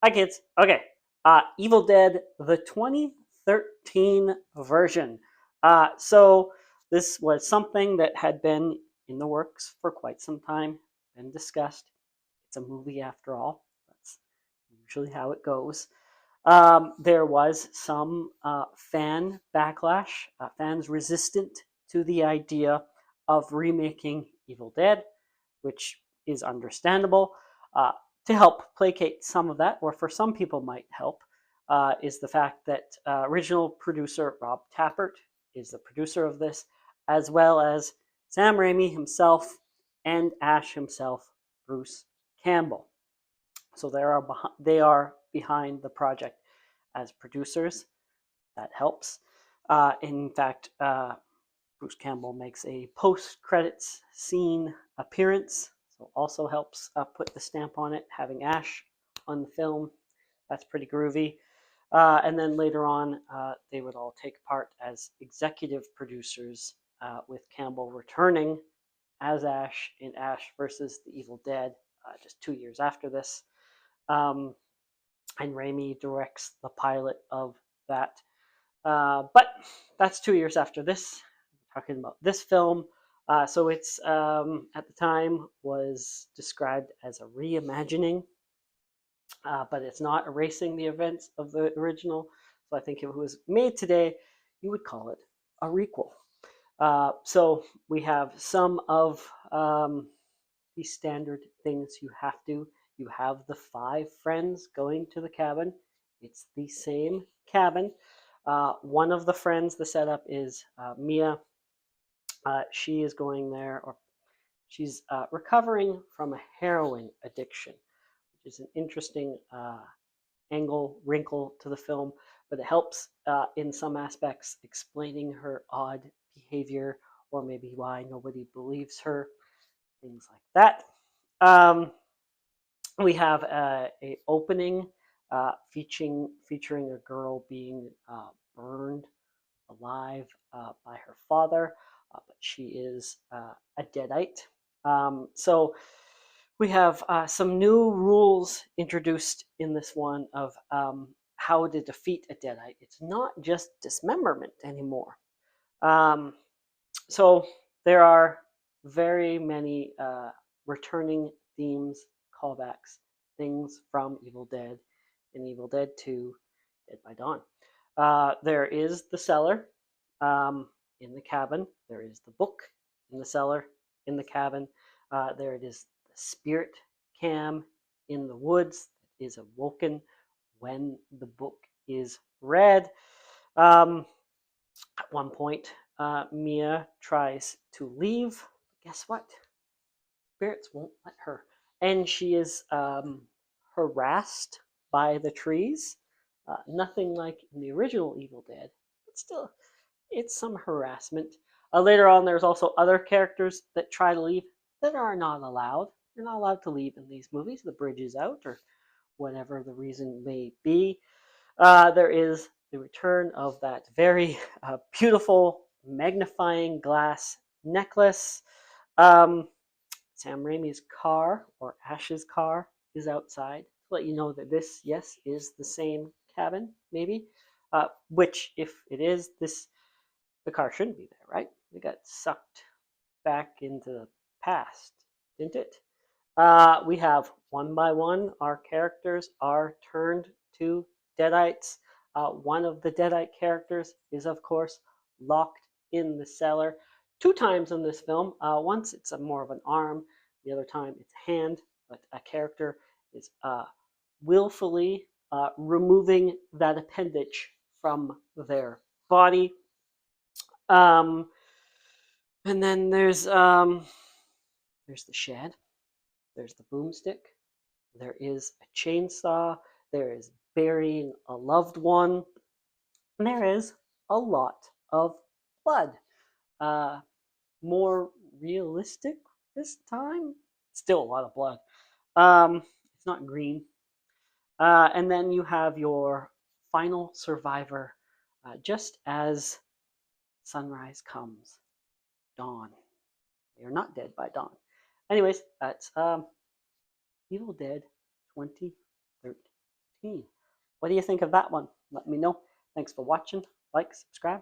Hi, kids. Okay. Evil Dead, the 2013 version. So, this was something that had been in the works for quite some time, been discussed. It's a movie after all. That's usually how it goes. There was some fan backlash, fans resistant to the idea of remaking Evil Dead, which is understandable. Uh, to help placate some of that, or for some people might help, is the fact that original producer Rob Tappert is the producer of this, as well as Sam Raimi himself and Ash himself, Bruce Campbell. So they are behind the project as producers. That helps. In fact, Bruce Campbell makes a post-credits scene appearance, so also helps put the stamp on it. Having Ash on the film, that's pretty groovy. And then later on, they would all take part as executive producers, with Campbell returning as Ash in Ash versus the Evil Dead, just 2 years after this. Um, and Raimi directs the pilot of that. But that's 2 years after this. I'm talking about this film. So it's at the time was described as a reimagining, but it's not erasing the events of the original. So I think if it was made today, you would call it a requel. So we have some of the standard things you have to. You have the five friends going to the cabin. It's the same cabin. One of the friends, the setup is Mia. She is going there, or she's recovering from a heroin addiction, which is an interesting wrinkle to the film, but it helps in some aspects explaining her odd behavior, or maybe why nobody believes her, things like that. Um, we have a opening featuring a girl being burned alive by her father, but she is a deadite. So we have some new rules introduced in this one of how to defeat a deadite. It's not just dismemberment anymore. Um, so there are very many returning themes, callbacks, things from Evil Dead and Evil Dead 2, Dead by Dawn. There is the cellar in the cabin. There is the book in the cellar in the cabin. There it is, the spirit cam in the woods that is awoken when the book is read. Um, at one point, Mia tries to leave. Guess what? Spirits won't let her. And she is harassed by the trees. Nothing like in the original Evil Dead, but still, it's some harassment. Later on, there's also other characters that try to leave that are not allowed. You're not allowed to leave in these movies. The bridge is out, or whatever the reason may be. There is the return of that very beautiful magnifying glass necklace. Um, Sam Raimi's car, or Ash's car, is outside to let you know that this, yes, is the same cabin, maybe. Which, if it is, the car shouldn't be there, right? It got sucked back into the past, didn't it? We have one by one, our characters are turned to Deadites. One of the Deadite characters is, of course, locked in the cellar two times in this film. Once it's more of an arm, the other time it's a hand, but a character is willfully removing that appendage from their body. Um, and then there's the shed, there's the boomstick, there is a chainsaw, there is burying a loved one, and there is a lot of blood. Uh, More realistic this time. Still a lot of blood. It's not green. And then you have your final survivor, just as sunrise comes, dawn. They are not dead by dawn. Anyways, that's Evil Dead 2013. 2019. What do you think of that one? Let me know. Thanks for watching. Like, subscribe.